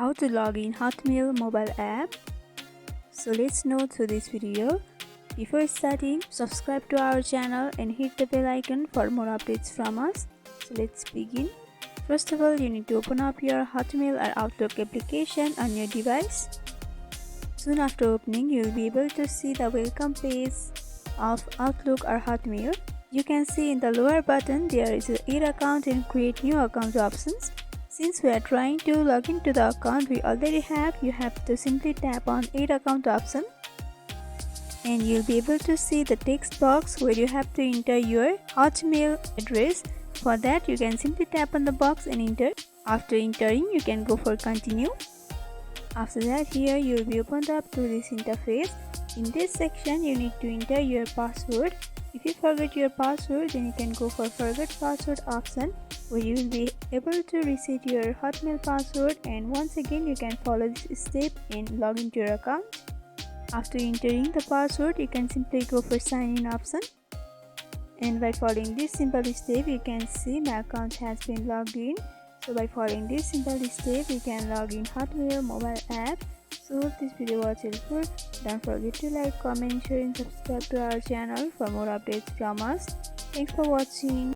How to log in Hotmail mobile app. So let's know through this video. Before starting, subscribe to our channel and hit the bell icon for more updates from us. So let's begin. First of all, you need to open up your Hotmail or Outlook application on your device. Soon after opening, you will be able to see the welcome page of Outlook or Hotmail. You can see in the lower button there is a Add Account and Create New Account options. Since we are trying to log into the account we already have, you have to simply tap on Add Account option and you'll be able to see the text box where you have to enter your Hotmail address. For that, you can simply tap on the box and enter. After entering, you can go for continue. After that, here you will be opened up to this interface. In this section, you need to enter your password. If you forget your password, then you can go for forget password option, where you will be able to reset your Hotmail password, and once again you can follow this step and log into your account. After entering the password, you can simply go for sign in option, and by following this simple step you can see my account has been logged in. So by following this simple step you can log in Hotmail mobile app. So hope this video was helpful. Don't forget to like, comment, share and subscribe to our channel for more updates from us. Thanks for watching.